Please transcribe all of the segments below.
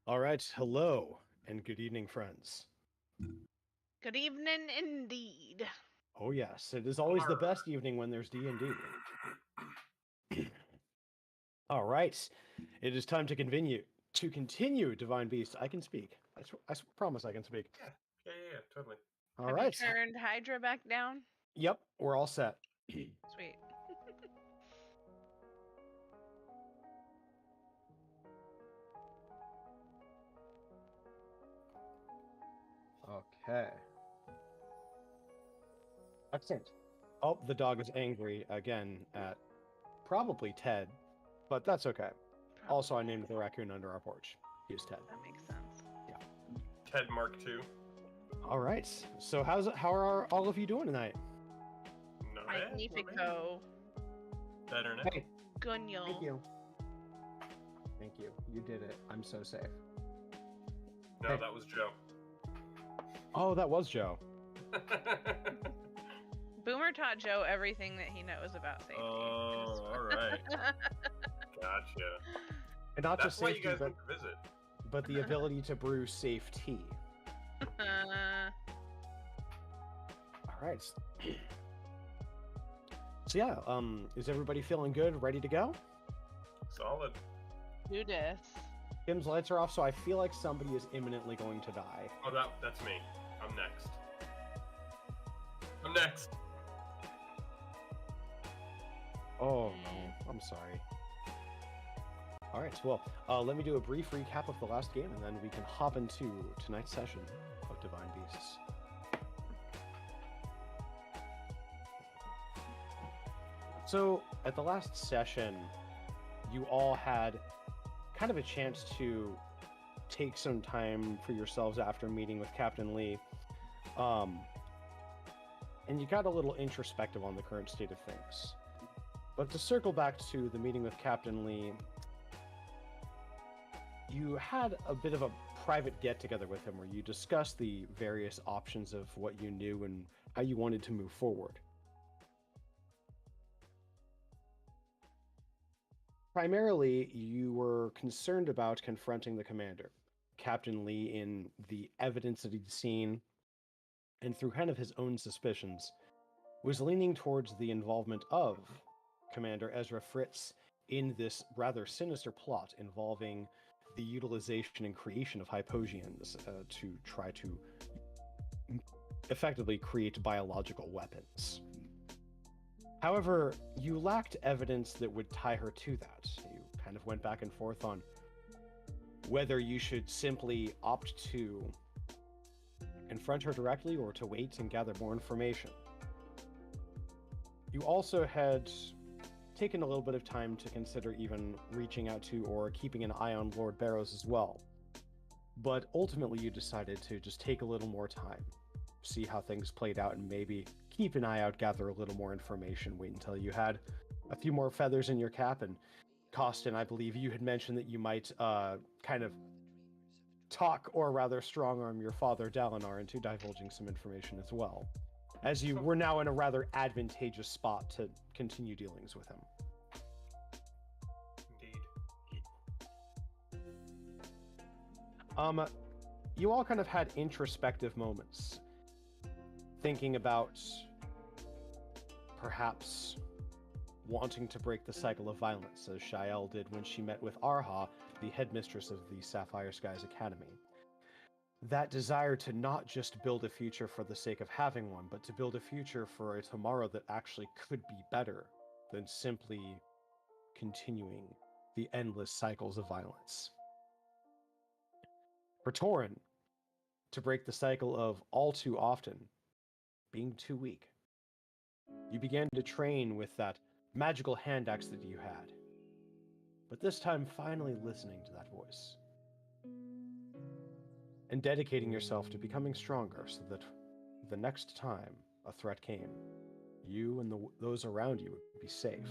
All right, hello and good evening, friends. Good evening, indeed. Oh yes, it is always the best evening when there's D&D. All right, it is time to continue Divine Beast. I can speak. I promise I can speak. Yeah, totally. All Have right. you turned Hydra back down? Yep, we're all set. Sweet. Okay. Excellent. Oh, the dog is angry again at probably Ted, but that's okay. Also, I named the raccoon under our porch. He's Ted. That makes sense. Ted Mark II. All right. So how are all of you doing tonight? Magnifico. Better now. Hey, Gunyo. thank you. Thank you. You did it. I'm so safe. No, Hey. that was Joe. Oh, that was Joe. Boomer taught Joe everything that he knows about safety. Oh, all right. Gotcha. And not That's just why safety, you guys went to visit. but the ability to brew safe tea. All right. So yeah, is everybody feeling good, ready to go? Solid. Do this. Kim's lights are off, so I feel like somebody is imminently going to die. Oh, that's me. I'm next. I'm next. Oh no, I'm sorry. All right, well, let me do a brief recap of the last game, and then we can hop into tonight's session of Divine Beasts. So, at the last session, you all had kind of a chance to take some time for yourselves after meeting with Captain Lee. And you got a little introspective on the current state of things. But to circle back to the meeting with Captain Lee, you had a bit of a private get-together with him where you discussed the various options of what you knew and how you wanted to move forward. Primarily, you were concerned about confronting the commander, Captain Lee, in the evidence that he'd seen, and through kind of his own suspicions, was leaning towards the involvement of Commander Ezra Fritz in this rather sinister plot involving the utilization and creation of hypogeans to try to effectively create biological weapons. However, you lacked evidence that would tie her to that. You kind of went back and forth on whether you should simply opt to confront her directly or to wait and gather more information. You also had taken a little bit of time to consider even reaching out to or keeping an eye on Lord Barrows as well. But ultimately you decided to just take a little more time, see how things played out, and maybe keep an eye out, gather a little more information, wait until you had a few more feathers in your cap. And Costin, I believe you had mentioned that you might kind of talk, or rather strong-arm your father Dalinar into divulging some information as well, as you were now in a rather advantageous spot to continue dealings with him. Indeed. You all kind of had introspective moments, thinking about perhaps wanting to break the cycle of violence, as Shael did when she met with Arha, the headmistress of the Sapphire Skies Academy. That desire to not just build a future for the sake of having one, but to build a future for a tomorrow that actually could be better than simply continuing the endless cycles of violence. For Torin, to break the cycle of all too often being too weak, you began to train with that magical hand axe that you had, but this time finally listening to that voice and dedicating yourself to becoming stronger so that the next time a threat came, you and those around you would be safe.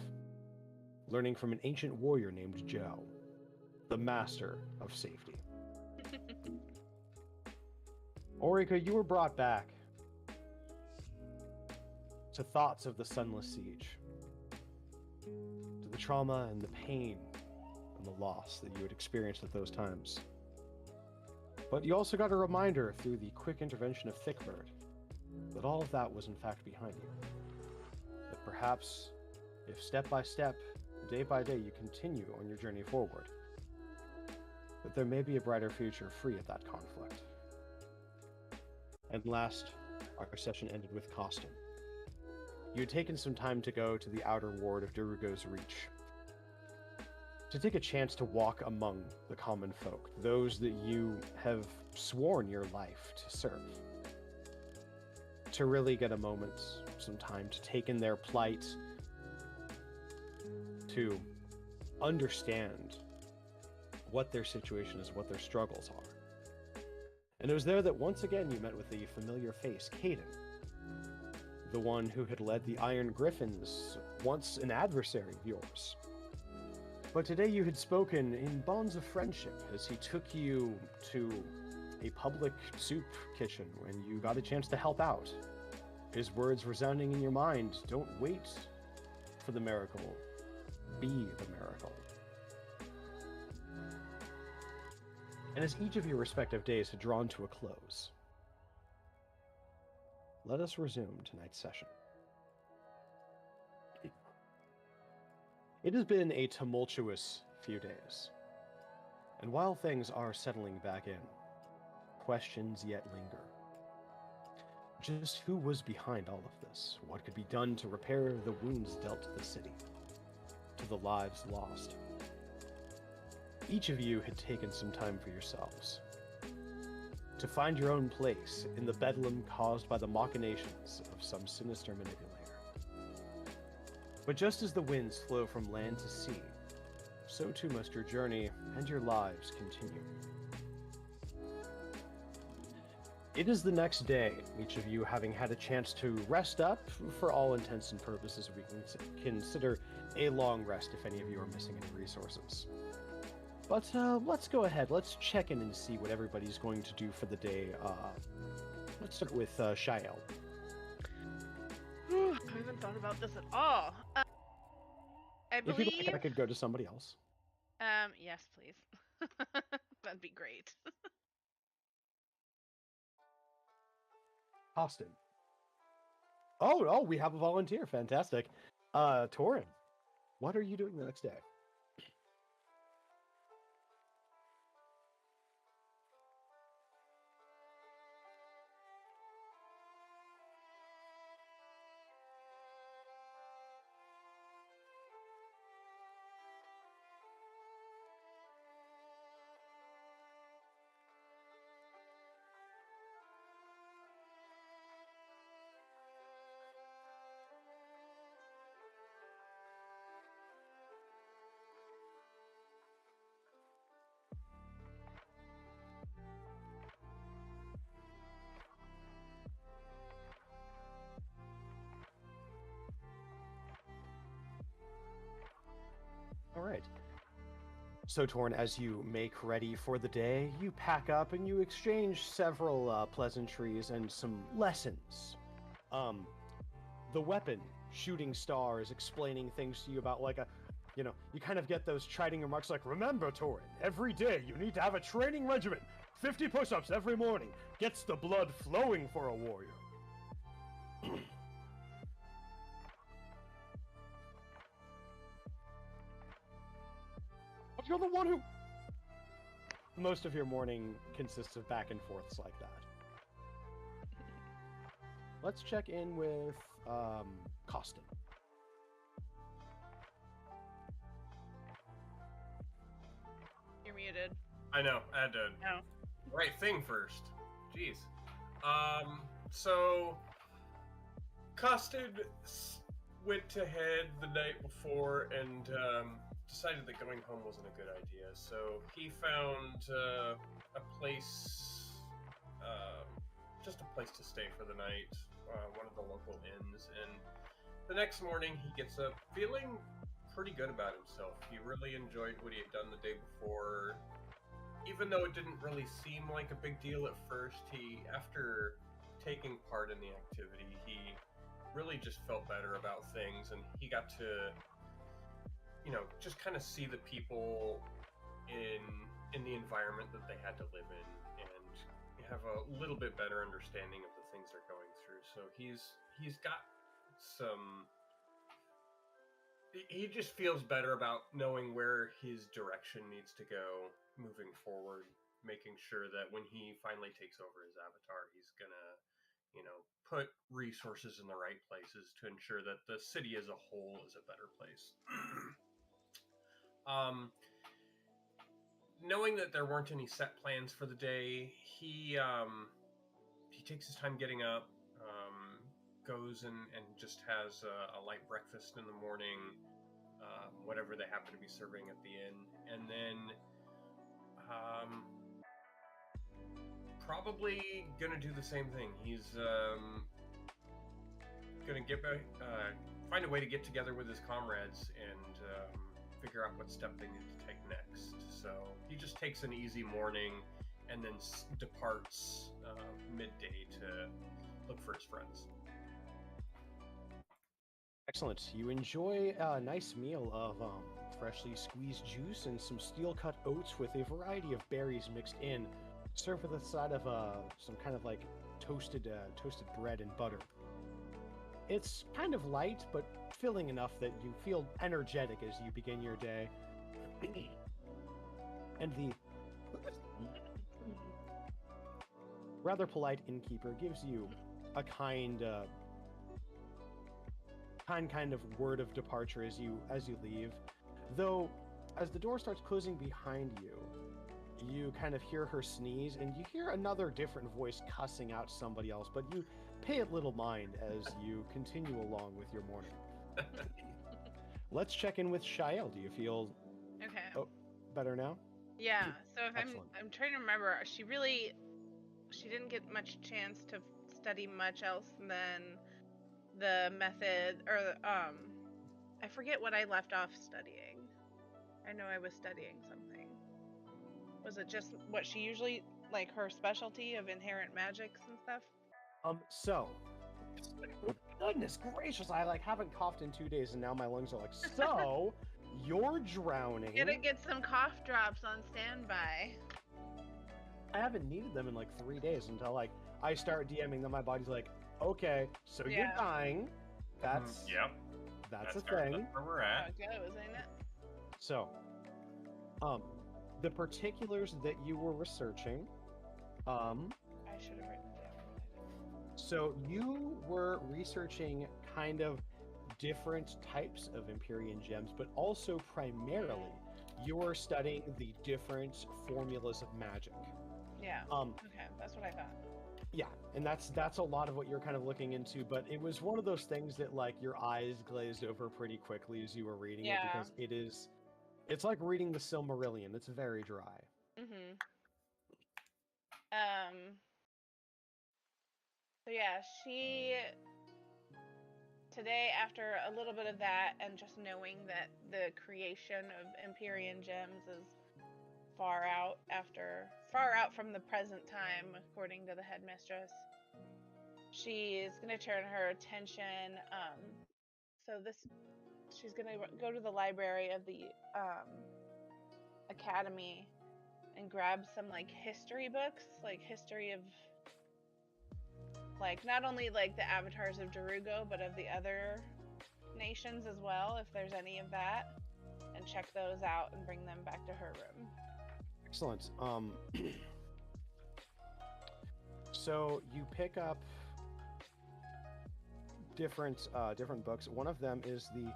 Learning from an ancient warrior named Joe, the master of safety. Orica, you were brought back to thoughts of the Sunless Siege, to the trauma and the pain and the loss that you had experienced at those times. But you also got a reminder through the quick intervention of Thickbird that all of that was in fact behind you. That perhaps, if step by step, day by day, you continue on your journey forward, that there may be a brighter future free of that conflict. And last, our session ended with Costin. You had taken some time to go to the outer ward of Darugo's Reach, to take a chance to walk among the common folk, those that you have sworn your life to serve. To really get a moment, some time to take in their plight, to understand what their situation is, what their struggles are. And it was there that once again you met with the familiar face, Caden, the one who had led the Iron Griffins, once an adversary of yours. But today you had spoken in bonds of friendship as he took you to a public soup kitchen when you got a chance to help out. His words resounding in your mind, don't wait for the miracle, be the miracle. And as each of your respective days had drawn to a close, let us resume tonight's session. It has been a tumultuous few days, and while things are settling back in, questions yet linger. Just who was behind all of this? What could be done to repair the wounds dealt to the city, to the lives lost? Each of you had taken some time for yourselves, to find your own place in the bedlam caused by the machinations of some sinister manipulator. But just as the winds flow from land to sea, so too must your journey and your lives continue. It is the next day, each of you having had a chance to rest up. For all intents and purposes, we can consider a long rest if any of you are missing any resources. But let's go ahead, let's check in and see what everybody's going to do for the day. Let's start with Shael. I haven't thought about this at all. I believe... If you'd like, I could go to somebody else. Yes, please. That'd be great. Austin. Oh, we have a volunteer. Fantastic. Torin, what are you doing the next day? All right. So, Torn, as you make ready for the day, you pack up and you exchange several pleasantries and some lessons. The weapon, shooting stars, explaining things to you about you kind of get those chiding remarks like, remember, Torin, every day you need to have a training regimen. 50 push-ups every morning. Gets the blood flowing for a warrior. But you're the one who... Most of your morning consists of back and forths like that. Let's check in with, Costin. You're muted. I know. I had to No. right thing first. Jeez. So Costin went to head the night before and decided that going home wasn't a good idea. So he found a place, just a place to stay for the night, one of the local inns. And the next morning he gets up feeling pretty good about himself. He really enjoyed what he had done the day before. Even though it didn't really seem like a big deal at first, after taking part in the activity, he really just felt better about things, and he got to, just kind of see the people in the environment that they had to live in, and have a little bit better understanding of the things they're going through. So he's got some. He just feels better about knowing where his direction needs to go moving forward, making sure that when he finally takes over his avatar, he's gonna, put resources in the right places to ensure that the city as a whole is a better place. Knowing that there weren't any set plans for the day, he takes his time getting up, goes and just has a light breakfast in the morning, whatever they happen to be serving at the inn, and then probably gonna do the same thing. He's gonna find a way to get together with his comrades and figure out what step they need to take next. So he just takes an easy morning and then departs midday to look for his friends. Excellent. You enjoy a nice meal of freshly squeezed juice and some steel-cut oats with a variety of berries mixed in, served with a side of some kind of like toasted bread and butter. It's kind of light, but filling enough that you feel energetic as you begin your day. And the rather polite innkeeper gives you a kind of word of departure as you leave. Though, as the door starts closing behind you, you kind of hear her sneeze, and you hear another different voice cussing out somebody else, but you pay it little mind as you continue along with your morning. Let's check in with Shael. Do you feel better now? Yeah. So if Excellent. I'm trying to remember, she didn't get much chance to study much else than the method, or I forget what I left off studying. I know I was studying something. Was it just what she usually, like, her specialty of inherent magics and stuff? So, goodness gracious, I haven't coughed in 2 days, and now my lungs are like, so, you're drowning. Gotta get some cough drops on standby. I haven't needed them in 3 days until I start DMing them. My body's like, okay, so you're dying. That's That's a thing. That's where we're at. How it goes, ain't it? So, the particulars that you were researching, I should have written it down. so you were researching kind of different types of Empyrean gems, but also primarily you were studying the different formulas of magic. Yeah. Okay, that's what I thought. Yeah, and that's a lot of what you're kind of looking into, but it was one of those things that your eyes glazed over pretty quickly as you were reading it, because it's like reading the Silmarillion. It's very dry. Mm-hmm. So yeah, she today, after a little bit of that and just knowing that the creation of Empyrean gems is far out from the present time, according to the headmistress, she's gonna turn her attention. She's gonna go to the library of the academy and grab some history books, history of not only the avatars of Darugo, but of the other nations as well, if there's any of that, and check those out and bring them back to her room. Excellent. So you pick up different books. One of them is the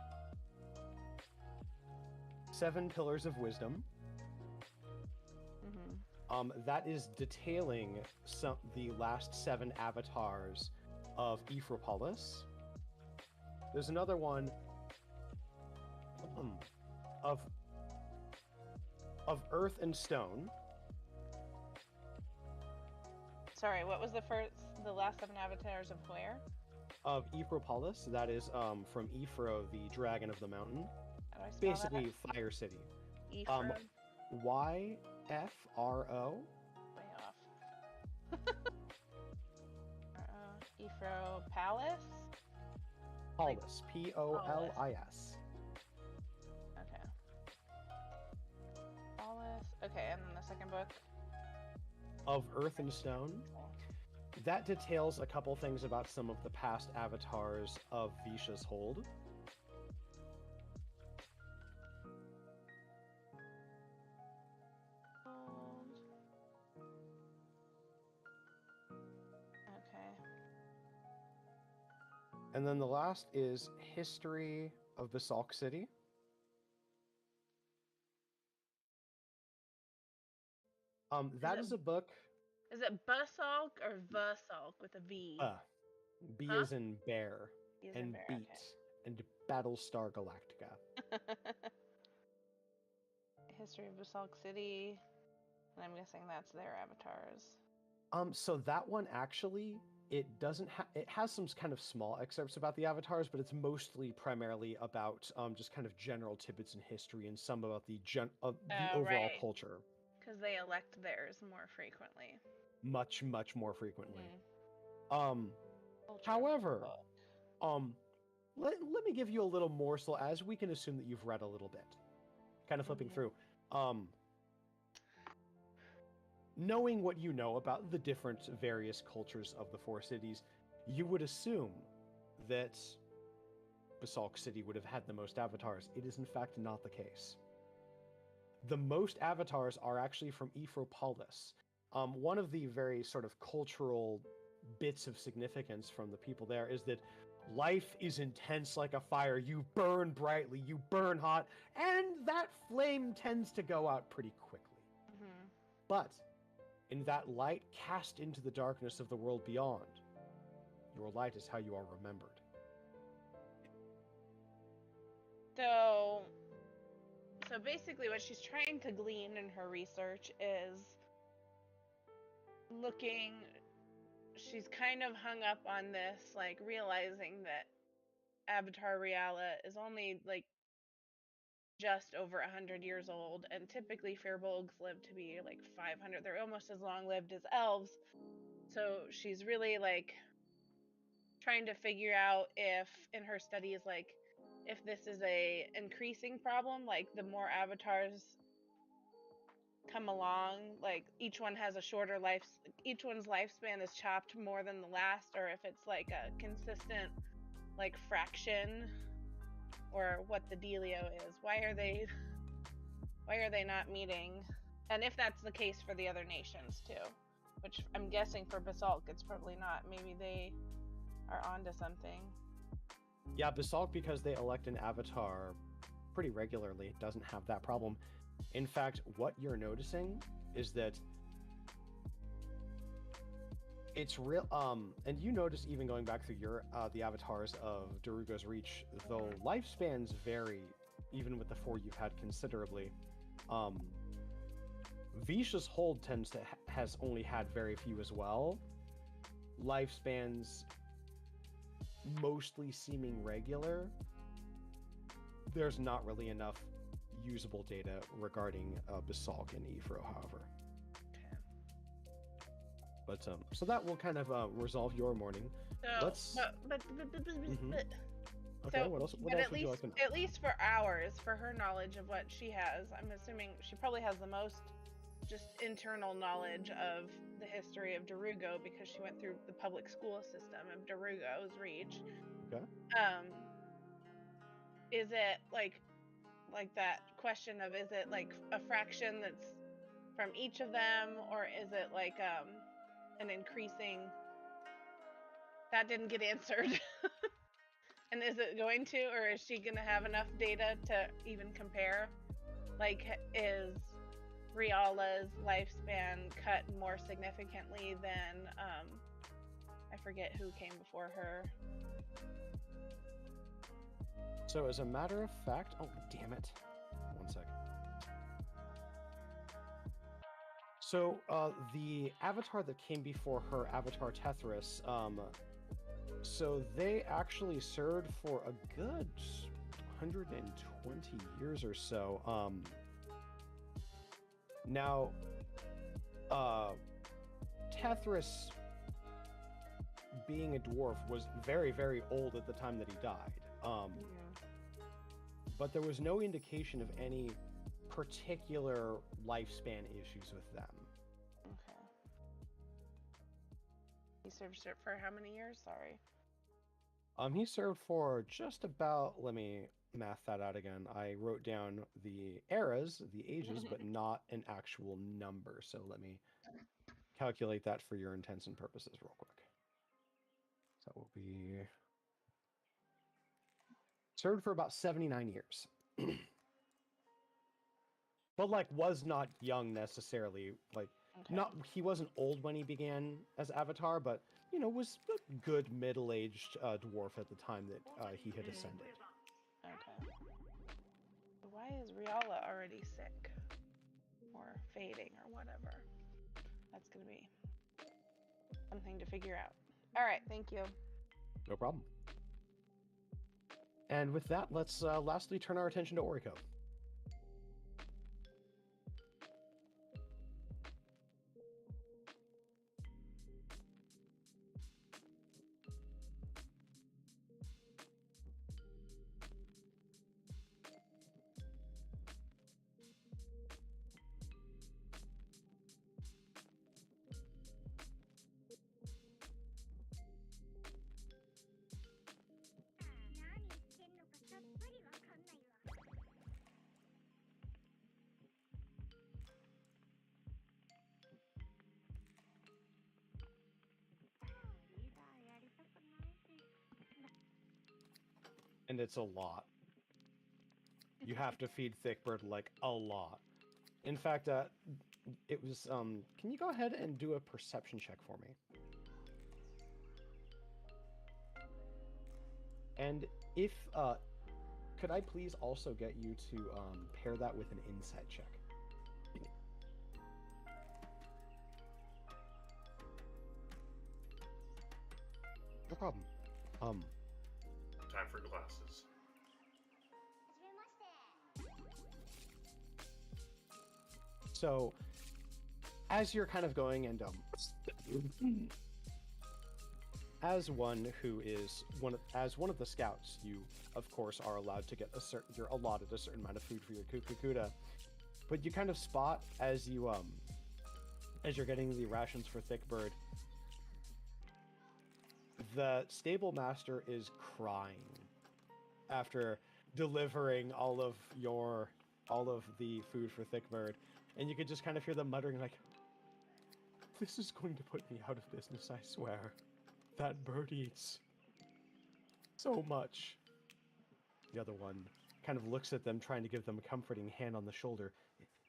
7 Pillars of Wisdom. That is detailing the last 7 avatars of Ephropolis. There's another one of Earth and Stone. Sorry, what was the last 7 avatars of where? Of Ephropolis. That is from Ephro, the dragon of the mountain. How do I spell Basically, Fire City. Ephro. Y-F-R-O. Way off. Ephro Palace? Polis. P-O-L-I-S. Okay. Palace. book? Of Earth and Stone. That details a couple things about some of the past avatars of Visha's hold. Okay. And then the last is History of Basalk City. That is a book. Is it Basalk or Vasalk with a V? B Huh? as in bear, B as in and bear, beat, and Battlestar Galactica. okay. History of Basalk City, and I'm guessing that's their avatars. So that one actually, it doesn't have. It has some kind of small excerpts about the avatars, but it's mostly primarily about just kind of general tidbits in history and some about the overall Right. culture. Because they elect theirs more frequently. Much more frequently. Culture However, book. let me give you a little morsel, as we can assume that you've read a little bit. Kind of flipping through. Knowing what you know about the different various cultures of the four cities, you would assume that Basalk City would have had the most avatars. It is in fact not the case. The most avatars are actually from Ephropolis. One of the very sort of cultural bits of significance from the people there is that life is intense like a fire. You burn brightly, you burn hot, and that flame tends to go out pretty quickly. Mm-hmm. But in that light cast into the darkness of the world beyond, your light is how you are remembered. So basically what she's trying to glean in her research is she's kind of hung up on this, like realizing that Avatar Reala is only like just over 100 years old, and typically Firbolgs live to be like 500. They're almost as long lived as elves. So she's really like trying to figure out if in her studies, like if this is a increasing problem, like the more avatars come along, like each one has a shorter life, each one's lifespan is chopped more than the last, or if it's like a consistent like fraction, or what the dealio is. Why are they not meeting? And if that's the case for the other nations too, which I'm guessing for Basalk it's probably not. Maybe they are onto something. Yeah, Basalk, because they elect an avatar pretty regularly, doesn't have that problem. In fact, what you're noticing is that it's real, and you notice even going back through your the avatars of Darugo's Reach, though lifespans vary, even with the four you've had considerably. Visha's hold has only had very few as well. Lifespans mostly seeming regular. There's not really enough usable data regarding Basalk and Ephro, however. Okay. But so that will kind of resolve your morning. So, Let's. Okay. So, what else? What but else at would you least, like to know? at least for ours, for her knowledge of what she has, I'm assuming she probably has the most just internal knowledge of the history of Darugo because she went through the public school system of Darugo's Reach. Okay. Is it like that question of, is it like a fraction that's from each of them, or is it like an increasing? That didn't get answered. And is it going to, or is she going to have enough data to even compare? Like, is Riala's lifespan cut more significantly than, I forget who came before her. So as a matter of fact, oh damn it, 1 second. So the avatar that came before her, Avatar Tethris, so they actually served for a good 120 years or so. Now, Tethris, being a dwarf, was very, very old at the time that he died. But there was no indication of any particular lifespan issues with them. Okay. He served for how many years? Sorry. He served for just about, let me math that out again. I wrote down the eras, the ages, but not an actual number. So let me calculate that for your intents and purposes real quick. So that will be served for about 79 years. But like was not young necessarily. Like Okay. not he wasn't old when he began as Avatar, but you know, was a good middle-aged dwarf at the time that he had ascended. Okay. So why is Riala already sick? Or fading or whatever? That's gonna be something to figure out. Alright, thank you. No problem. And with that, let's lastly turn our attention to Oriko. And it's a lot. You have to feed Thickbird like a lot. In fact, it was can you go ahead and do a perception check for me? And if could I please also get you to pair that with an insight check? No problem. Time for glasses. So, as you're kind of going and as one who is one of the scouts, you of course are allowed to get you're allotted a certain amount of food for your kukukuda, but you kind of spot as you're getting the rations for Thickbird, the stable master is crying after delivering all of the food for Thickbird. And you could just kind of hear them muttering like, "This is going to put me out of business, I swear. That bird eats so much." The other one kind of looks at them, trying to give them a comforting hand on the shoulder.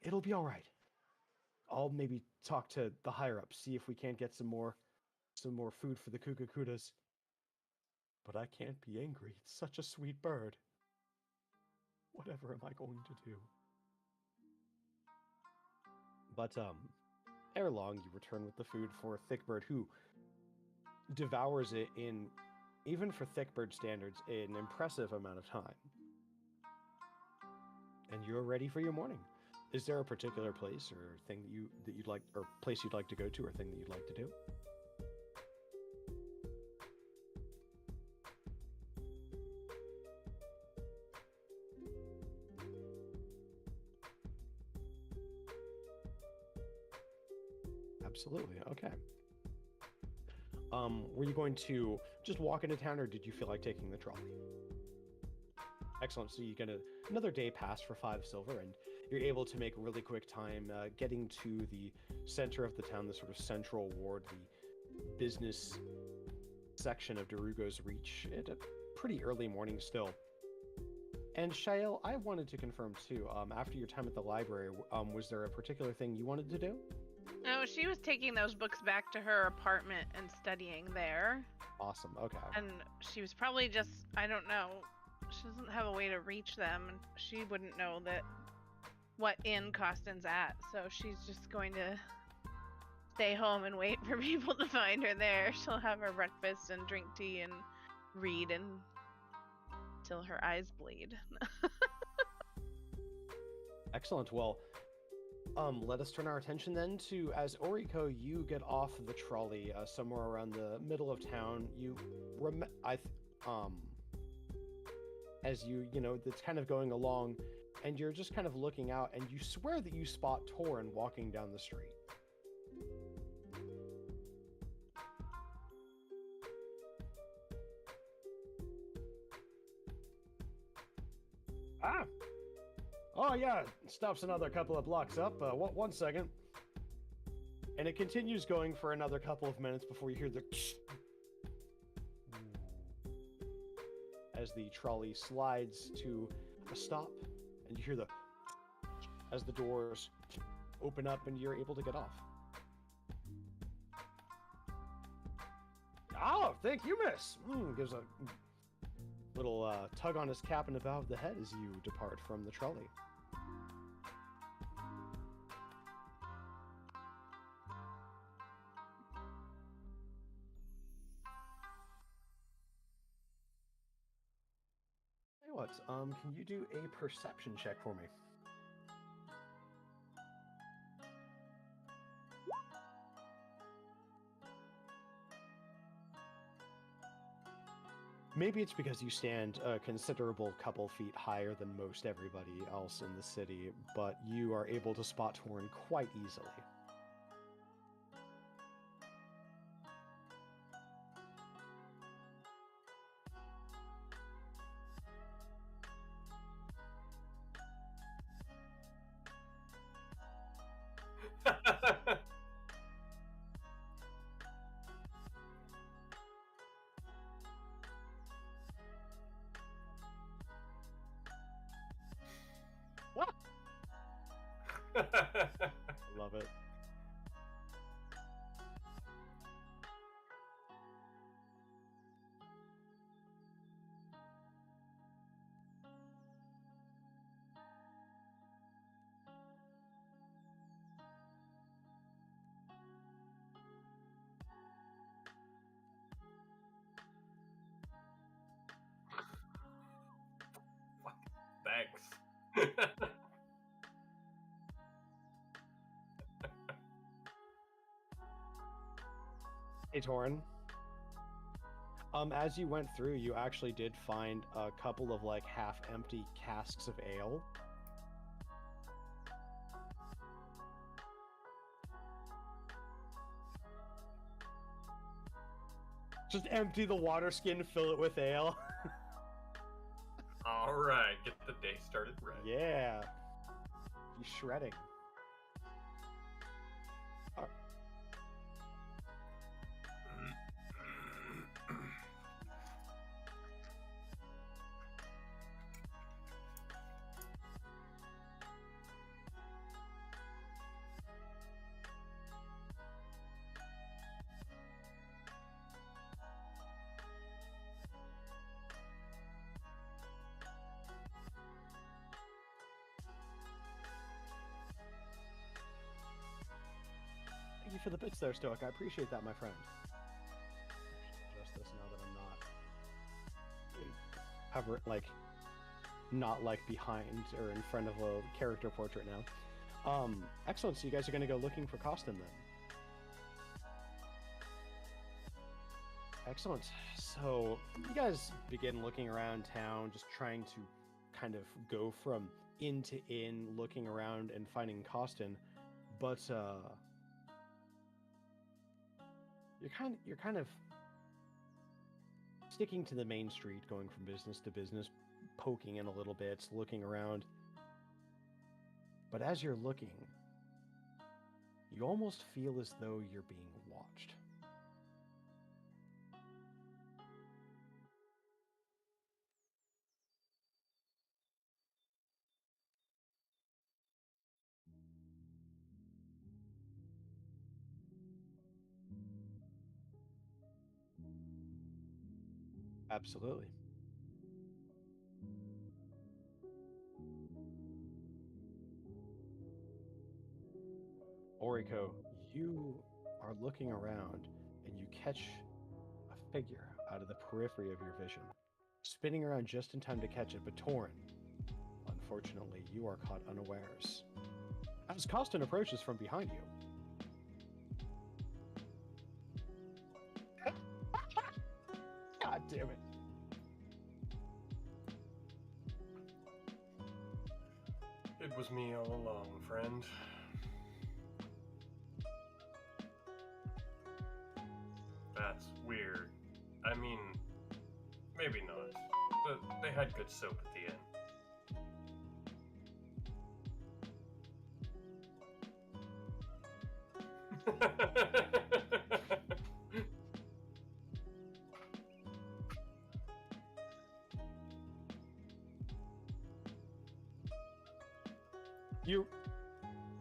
"It'll be all right. I'll maybe talk to the higher-ups, see if we can't get some more food for the kukukudas. But I can't be angry. It's such a sweet bird. Whatever am I going to do?" But ere long, you return with the food for Thickbird, who devours it in, even for Thickbird standards, an impressive amount of time. And you're ready for your morning. Is there a particular place or thing that you'd like, or place you'd like to go to, or thing that you'd like to do? Absolutely. Okay. Were you going to just walk into town, or did you feel like taking the trolley? Excellent. So you get another day pass for 5 silver, and you're able to make really quick time getting to the center of the town, the sort of central ward, the business section of Darugo's Reach at a pretty early morning still. And Shael, I wanted to confirm too, after your time at the library, was there a particular thing you wanted to do? No, she was taking those books back to her apartment and studying there. Awesome, okay. And she was probably just, I don't know, she doesn't have a way to reach them, and she wouldn't know what inn Costin's at, so she's just going to stay home and wait for people to find her there. She'll have her breakfast and drink tea and read until her eyes bleed. Excellent. Well, let us turn our attention then to, as Oriko, you get off the trolley somewhere around the middle of town. As you know, it's kind of going along, and you're just kind of looking out, and you swear that you spot Torin walking down the street. Ah! Oh yeah, stops another couple of blocks up. One second. And it continues going for another couple of minutes before you hear the as the trolley slides to a stop, and you hear the as the doors open up and you're able to get off. Oh, thank you, miss. Gives a little tug on his cap and about the head as you depart from the trolley. Tell you what, can you do a perception check for me? Maybe it's because you stand a considerable couple feet higher than most everybody else in the city, but you are able to spot Torin quite easily. What? Love it. Thanks. Hey, Torin. As you went through, you actually did find a couple of like half-empty casks of ale. Just empty the water skin, fill it with ale. All right, get the day started right. Yeah. You shredding. Thank you for the bits there, Stoic. I appreciate that, my friend. Adjust this now that I'm not not like behind or in front of a character portrait now. Excellent. So you guys are gonna go looking for Costin then. Excellent. So you guys begin looking around town, just trying to kind of go from inn to inn, looking around and finding Costin, but you're kind of sticking to the main street, going from business to business, poking in a little bit, looking around. But as you're looking, you almost feel as though you're being watched. Absolutely. Oriko, you are looking around and you catch a figure out of the periphery of your vision, spinning around just in time to catch it, but Torin, unfortunately, you are caught unawares. As Costin approaches from behind you. God damn it. was me all along, friend. That's weird. I mean, maybe not. But they had good soap at the end.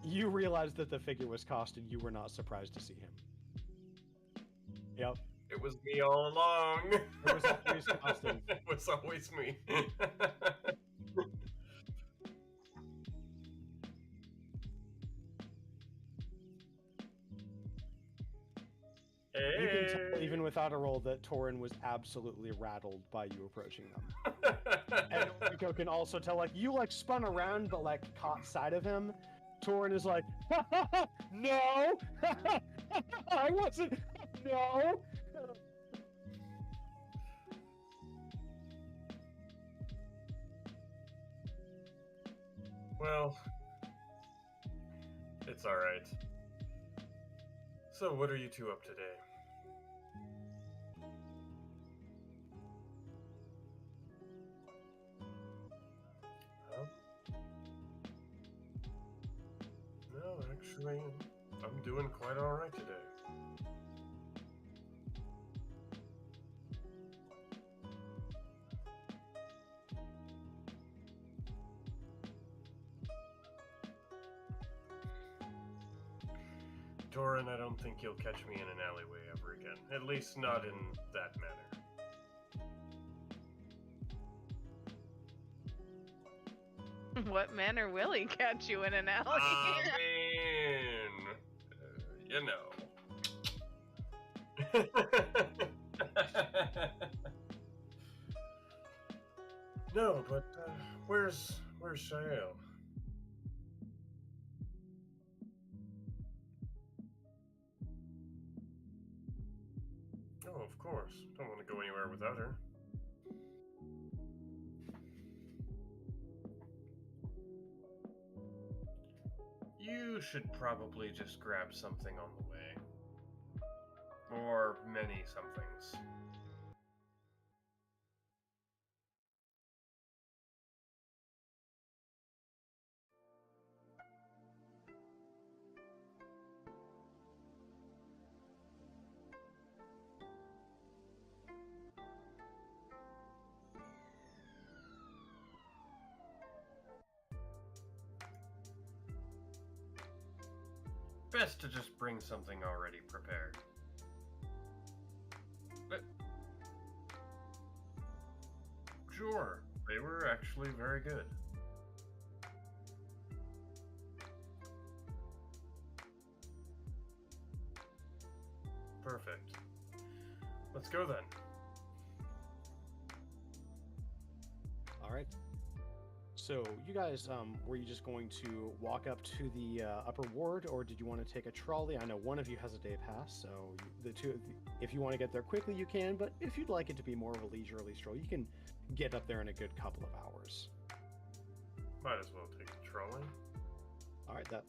You realized that the figure was Cost, and you were not surprised to see him. Yep. It was me all along. It was always Costin. It was always me. You can tell, even without a roll, that Torin was absolutely rattled by you approaching them. And Rico can also tell, like, you, like, spun around, but, like, caught sight of him. Torin is like, no! I wasn't, no! Well, it's alright. So, what are you two up today? Huh? No, actually, I'm doing quite alright today. Torin, I don't think you'll catch me in an alleyway ever again. At least not in that manner. What manner will he catch you in an alley? I mean, you know. No, but where's Shael? Oh, of course. Don't want to go anywhere without her. You should probably just grab something on the way. Or many somethings. Best to just bring something already prepared. But sure, they were actually very good. Perfect. Let's go then. All right. So you guys, were you just going to walk up to the upper ward, or did you want to take a trolley? I know one of you has a day pass, so the two of you, if you want to get there quickly, you can. But if you'd like it to be more of a leisurely stroll, you can get up there in a good couple of hours. Might as well take the trolley. All right, that.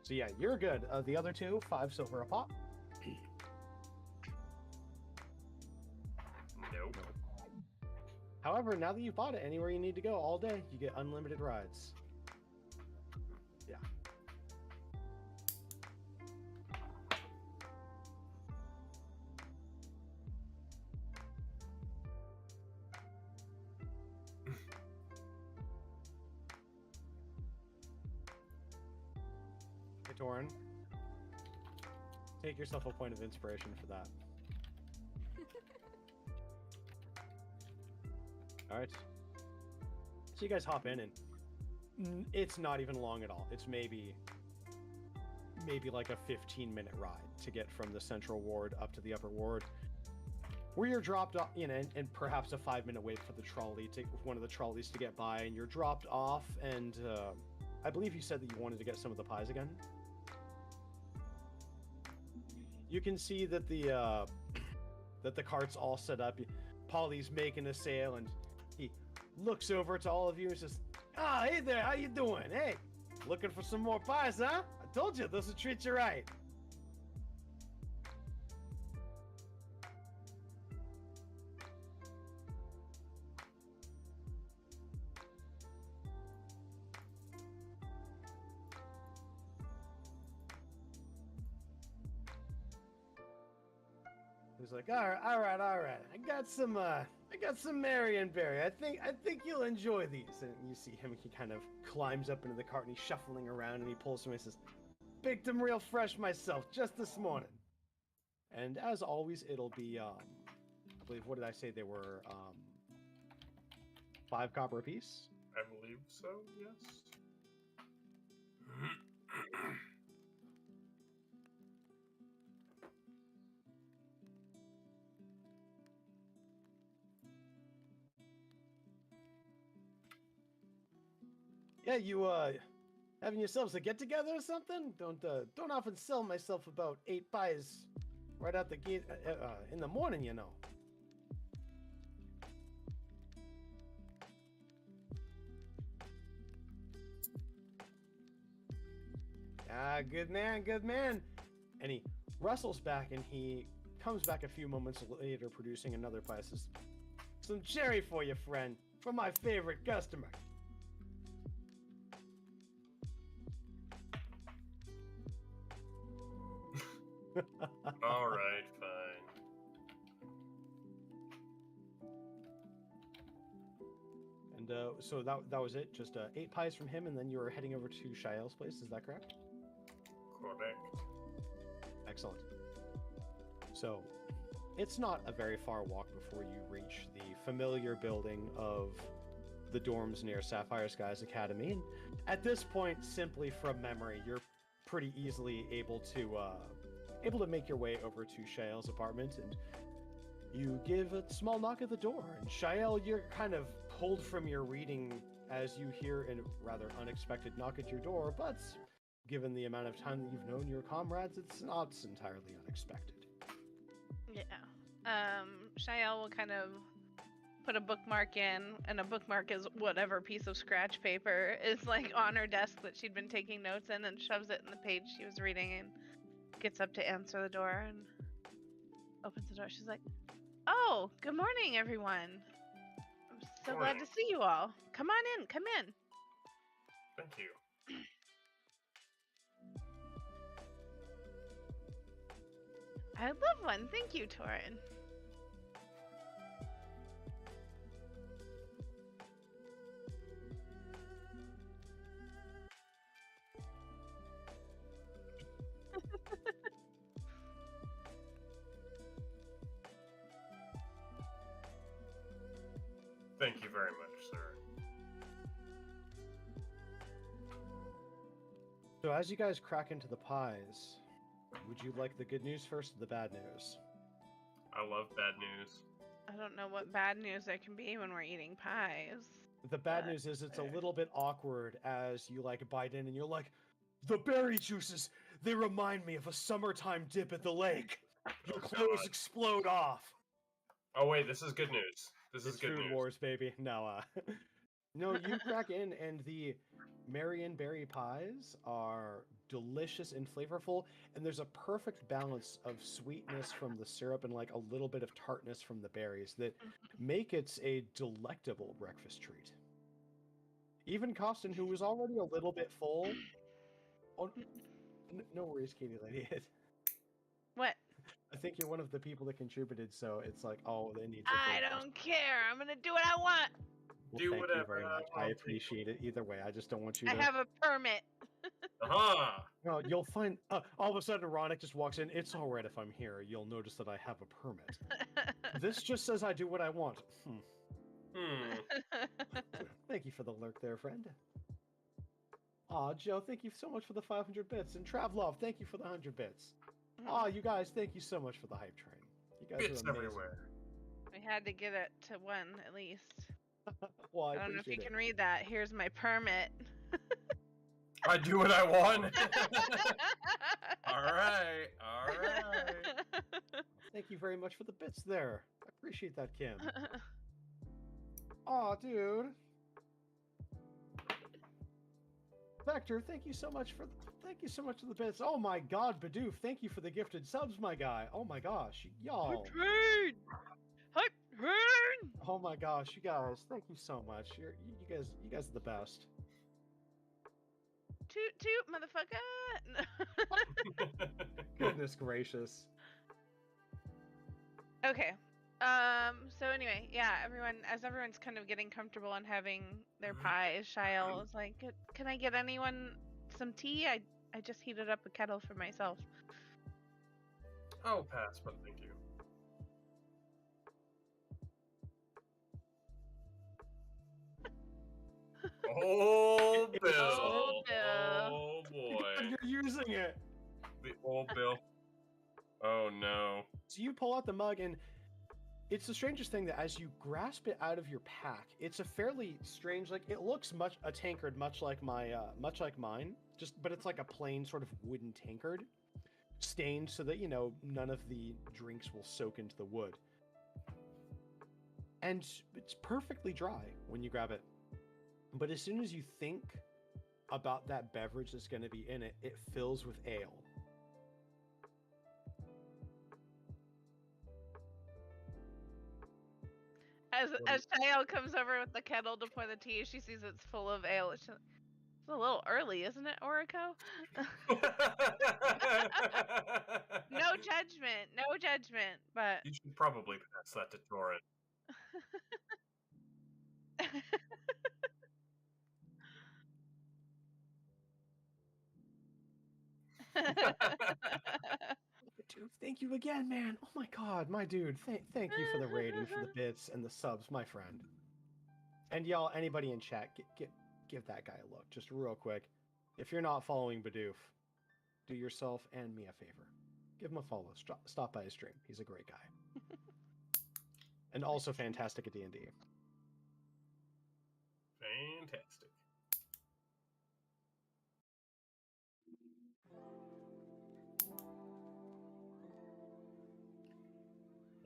So yeah, you're good. The other two, 5 silver a pop. Nope. However, now that you've bought it, anywhere you need to go all day, you get unlimited rides. Yeah. Hey, Torin. Take yourself a point of inspiration for that. Alright. So you guys hop in, and it's not even long at all. It's maybe like a 15-minute ride to get from the central ward up to the upper ward, where you're dropped off, you know, and perhaps a 5-minute wait for the trolley, one of the trolleys to get by, and you're dropped off, and I believe you said that you wanted to get some of the pies again. You can see that the cart's all set up. Polly's making a sale, and he looks over to all of you and says, Ah, hey there, how you doing? Hey, looking for some more pies, huh? I told you, this will treat you right. He's like, all right. I got some Marionberry. I think you'll enjoy these. And you see him, he kind of climbs up into the cart and he's shuffling around and he pulls some and he says, baked them real fresh myself just this morning. And as always, it'll be, I believe, what did I say? They were 5 copper apiece. I believe so, yes. Yeah, you having yourselves a get together or something? Don't often sell myself about 8 pies right out the gate in the morning, you know. Ah, good man, good man. And he rustles back and he comes back a few moments later producing another pie. Says, some cherry for you, friend, from my favorite customer. All right, fine. And so that was it. Just 8 pies from him, and then you were heading over to Shael's place. Is that correct? Correct. Excellent. So, it's not a very far walk before you reach the familiar building of the dorms near Sapphire Skies Academy. And at this point, simply from memory, you're pretty easily able to make your way over to Shael's apartment, and you give a small knock at the door. And Shael, you're kind of pulled from your reading as you hear a rather unexpected knock at your door, but given the amount of time that you've known your comrades, it's not entirely unexpected. Yeah. Shael will kind of put a bookmark in, and a bookmark is whatever piece of scratch paper is like on her desk that she'd been taking notes in, and shoves it in the page she was reading and gets up to answer the door and opens the door. She's like, oh, good morning, everyone. I'm so glad to see you all. Come on in, come in. Thank you. I'd love one. Thank you, Torin. Thank you very much, sir. So as you guys crack into the pies, would you like the good news first or the bad news? I love bad news. I don't know what bad news there can be when we're eating pies. The bad news is it's a little bit awkward as you like bite in and you're like, the berry juices, they remind me of a summertime dip at the lake. Your clothes explode off. Oh wait, this is good news. This is good Food news. Wars, baby. No, no, you crack in and the Marionberry pies are delicious and flavorful, and there's a perfect balance of sweetness from the syrup and like a little bit of tartness from the berries that make it a delectable breakfast treat. Even Costin, who was already a little bit full, oh, no worries, Katie Lady. What? I think you're one of the people that contributed, so it's like, oh, they need to. I don't care. I'm gonna do what I want. Well, Do thank whatever you very I much. I want. appreciate it either way. I just don't want you I to. have a permit. Aha! No, you'll find. All of a sudden, Ronick just walks in. It's all right if I'm here. You'll notice that I have a permit. This just says I do what I want. Thank you for the lurk there, friend. Aw, Joe, thank you so much for the 500 bits. And Travlov, thank you for the 100 bits. Aw, you guys, thank you so much for the hype train. You guys Bits are amazing. everywhere. We had to get it to 1 at least. Well, I don't know if you appreciate can it. read that. Here's my permit. I do what I want. All right. Thank you very much for the bits there. I appreciate that, Kim. Aw, dude. Vector, thank you so much for the bits. Oh my God, Bidoof, thank you for the gifted subs, my guy. Oh my gosh, y'all. Hype train! Oh my gosh, you guys, thank you so much. You guys are the best. Toot toot, motherfucker! Goodness gracious. Okay. So anyway, yeah, everyone's kind of getting comfortable and having their pies, Shael is like, can I get anyone some tea? I just heated up a kettle for myself. I'll pass, but thank you. Oh, Bill. Oh, Bill. Oh, boy. God, you're using it. The old Bill. Oh, no. So you pull out the mug, and it's the strangest thing that as you grasp it out of your pack, it's a fairly strange, like, it looks a tankard, much like mine, but it's like a plain sort of wooden tankard, stained so that, none of the drinks will soak into the wood. And it's perfectly dry when you grab it. But as soon as you think about that beverage that's going to be in it, it fills with ale. As Shael comes over with the kettle to pour the tea, she sees it's full of ale. It's a little early, isn't it, Orico? No judgment, but You should probably pass that to Torin. Dude, thank you again, man. Oh my God, my dude. Thank you for the raid and for the bits and the subs, my friend. And y'all, anybody in chat, give that guy a look, just real quick. If you're not following Bidoof, do yourself and me a favor. Give him a follow. Stop by his stream. He's a great guy. And also fantastic at D&D. Fantastic.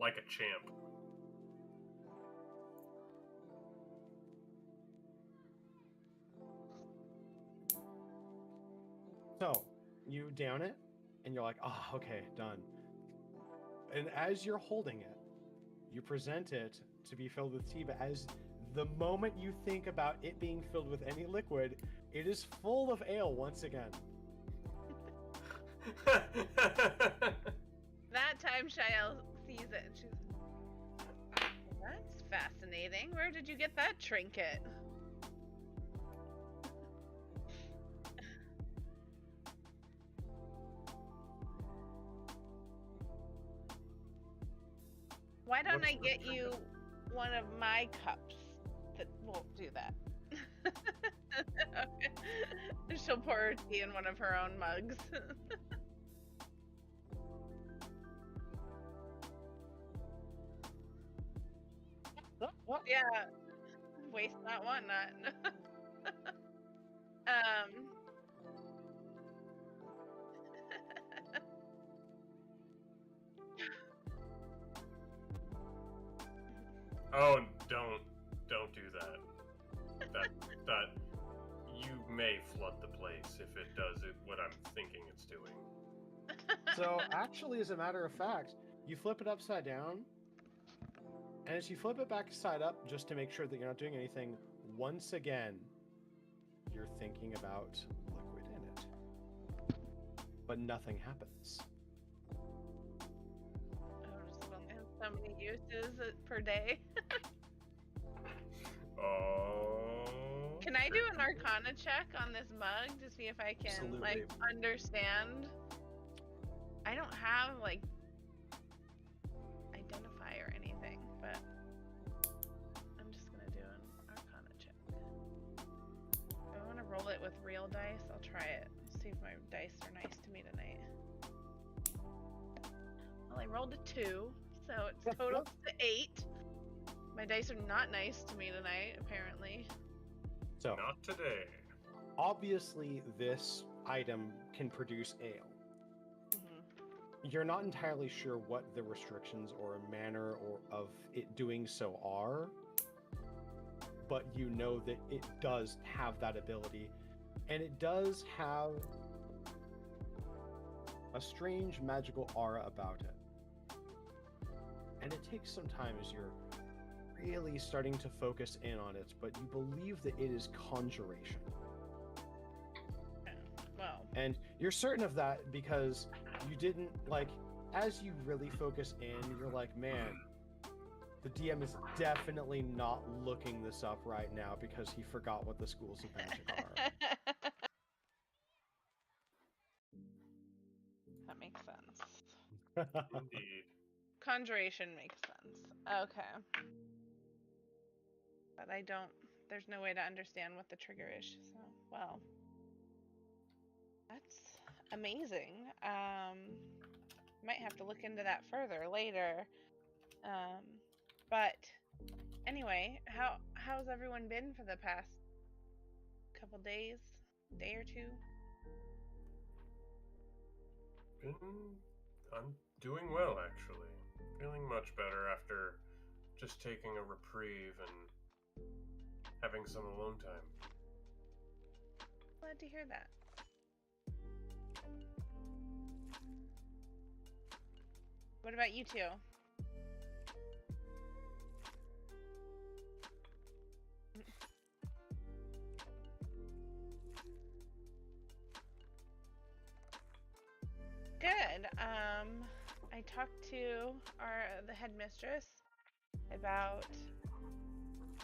Like a champ. So, you down it, and you're like, oh, okay, done. And as you're holding it, you present it to be filled with tea, but as the moment you think about it being filled with any liquid, it is full of ale once again. that time Shael sees it and she's that's fascinating. Where did you get that trinket? Why don't I get you one of my cups that won't do that? Okay. She'll pour her tea in one of her own mugs. What? Yeah. Waste not, want not. Oh, don't do that. That you may flood the place if it does what I'm thinking it's doing. So, actually, as a matter of fact, you flip it upside down, and as you flip it back side up, just to make sure that you're not doing anything, once again, you're thinking about liquid in it. But nothing happens. Just only have so many uses per day. Oh. Can I do an Arcana check on this mug to see if I can Absolutely. understand? I don't have identify or anything, but I'm just gonna do an Arcana check. If I want to roll it with real dice, I'll try it. See if my dice are nice to me tonight. Well, I rolled a 2, so it's total to 8. My dice are not nice to me tonight, apparently. So, Not today. obviously, this item can produce ale. You're not entirely sure what the restrictions or manner of it doing so are, but you know that it does have that ability, And it does have a strange magical aura about it. And it takes some time as you're really starting to focus in on it, but you believe that it is conjuration. Well, And you're certain of that because you didn't, like, as you really focus in, you're like, man, the DM is definitely not looking this up right now because he forgot what the schools of magic are. that makes sense. Indeed. Conjuration makes sense. Okay. But there's no way to understand what the trigger is. So, well, that's amazing. Might have to look into that further later. But anyway, how's everyone been for the past couple days, day or two? I'm doing well, actually. Feeling much better after just taking a reprieve and having some alone time. Glad to hear that. What about you two? Good. I talked to the headmistress about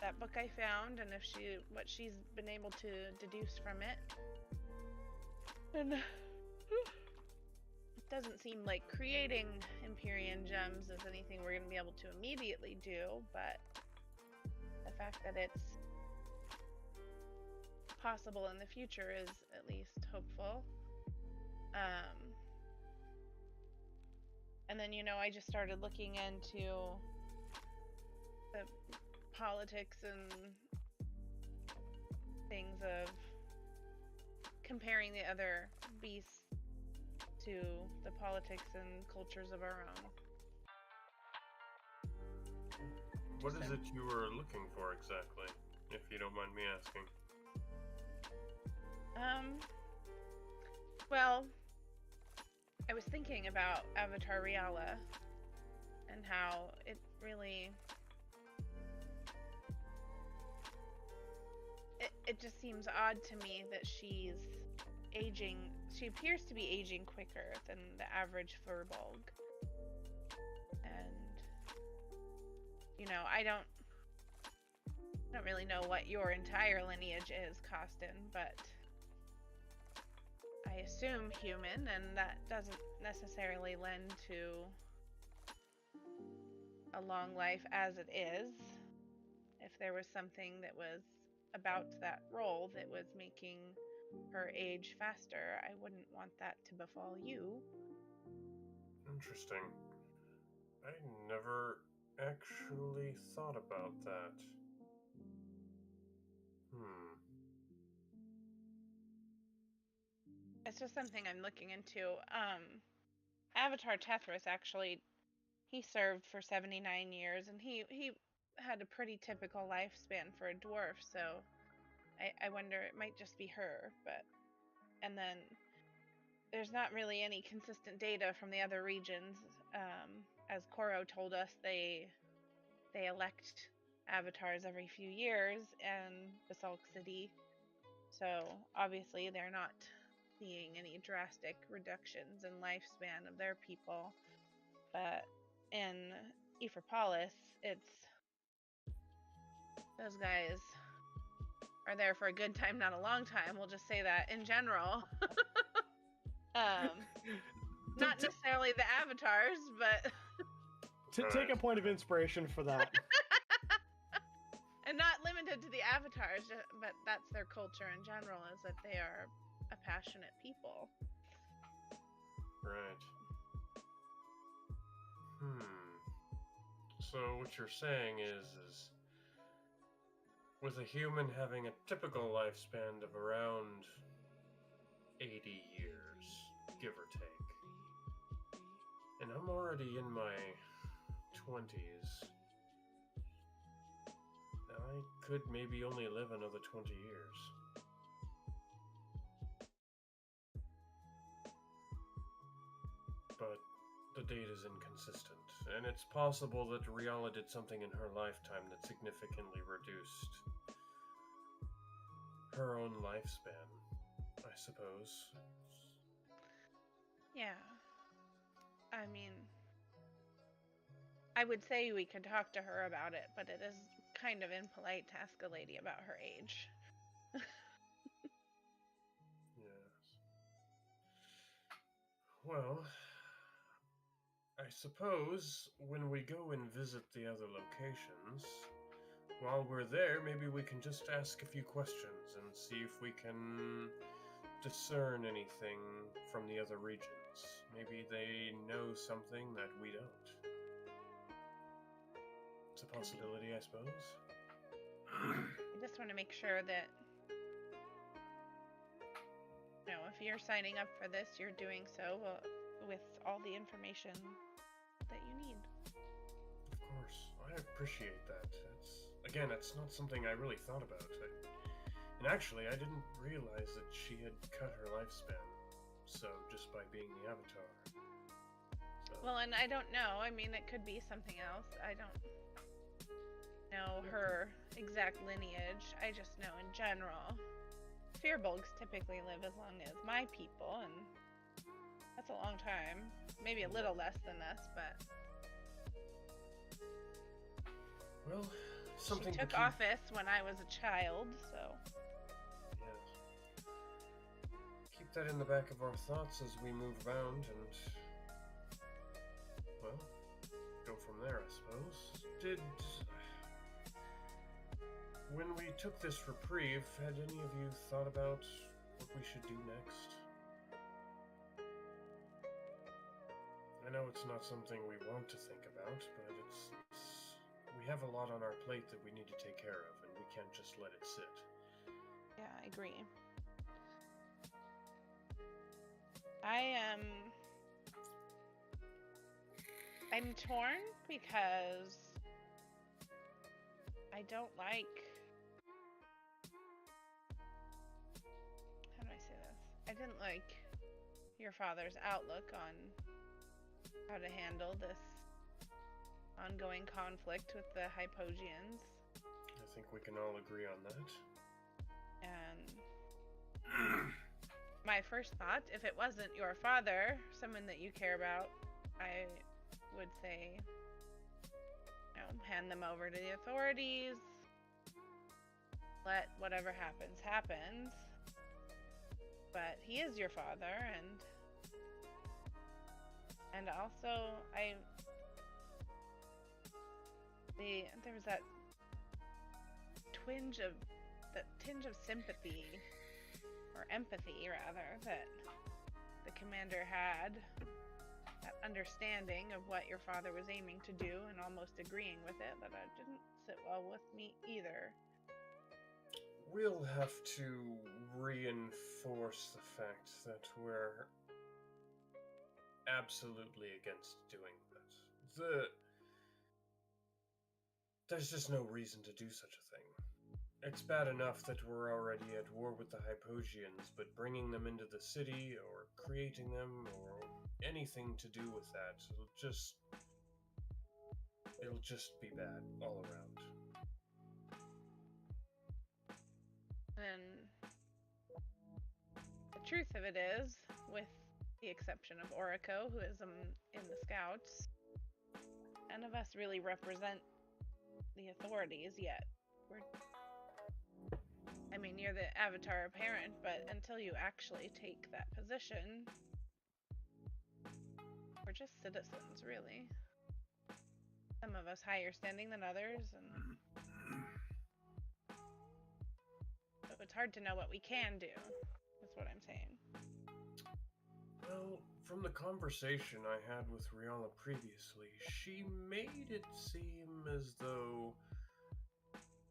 that book I found and what she's been able to deduce from it. And it doesn't seem like creating Empyrean gems is anything we're going to be able to immediately do, but the fact that it's possible in the future is at least hopeful. And then, I just started looking into the politics and things of comparing the other beasts to the politics and cultures of our own. What is it you were looking for exactly, if you don't mind me asking? Well, I was thinking about Avatar Riala and how it really... It just seems odd to me that she's aging. She appears to be aging quicker than the average Furbolg. And, I don't really know what your entire lineage is, Costin, but I assume human, and that doesn't necessarily lend to a long life as it is. If there was something that was about that role that was making her age faster, I wouldn't want that to befall you. Interesting. I never actually thought about that. It's just something I'm looking into. Avatar Tethras actually, he served for 79 years, and he had a pretty typical lifespan for a dwarf, so I wonder, it might just be her, and then there's not really any consistent data from the other regions. As Koro told us, they elect avatars every few years in Basalk City, so obviously they're not seeing any drastic reductions in lifespan of their people. But in Ephrapolis, it's those guys are there for a good time, not a long time. We'll just say that in general. Not necessarily the avatars, but Take a point of inspiration for that. and not limited to the avatars, but that's their culture in general, is that they are a passionate people. Right. So what you're saying is with a human having a typical lifespan of around 80 years, give or take, and I'm already in my 20s, I could maybe only live another 20 years. but the date is inconsistent, and it's possible that Riala did something in her lifetime that significantly reduced her own lifespan, I suppose. Yeah. I mean, I would say we could talk to her about it, but it is kind of impolite to ask a lady about her age. Yes. Well, I suppose when we go and visit the other locations, while we're there, maybe we can just ask a few questions and see if we can discern anything from the other regions. Maybe they know something that we don't. It's a possibility, I suppose. I just want to make sure that, if you're signing up for this, you're doing so with all the information that you need. Of course, I appreciate that. It's not something I really thought about. And actually, I didn't realize that she had cut her lifespan. So, just by being the Avatar. So. Well, and I don't know. I mean, it could be something else. I don't know her exact lineage. I just know in general, Fearbolgs typically live as long as my people, and that's a long time. Maybe a little less than us, but... Well, something she took office when I was a child, so... Yes. Keep that in the back of our thoughts as we move around and... Well, go from there, I suppose. When we took this reprieve, had any of you thought about what we should do next? I know it's not something we want to think about, but we have a lot on our plate that we need to take care of, and we can't just let it sit. Yeah, I agree. I'm torn because I don't like... How do I say this? I didn't like your father's outlook on how to handle this ongoing conflict with the Hypogeans. I think we can all agree on that. And my first thought, if it wasn't your father, someone that you care about, I would say, hand them over to the authorities, let whatever happens, happens. But he is your father, and also, there was that tinge of sympathy, or empathy rather, that the commander had, that understanding of what your father was aiming to do and almost agreeing with it, that it didn't sit well with me either. We'll have to reinforce the fact that we're absolutely against doing that. There's just no reason to do such a thing. It's bad enough that we're already at war with the Hypogeans, but bringing them into the city, or creating them, or anything to do with that, it'll just be bad all around. And the truth of it is, with the exception of Orico, who is in the Scouts, none of us really represent the authorities yet. You're the Avatar apparent, but until you actually take that position, we're just citizens, really. Some of us higher standing than others, and so it's hard to know what we can do. That's what I'm saying. Well, from the conversation I had with Rihanna previously, she made it seem as though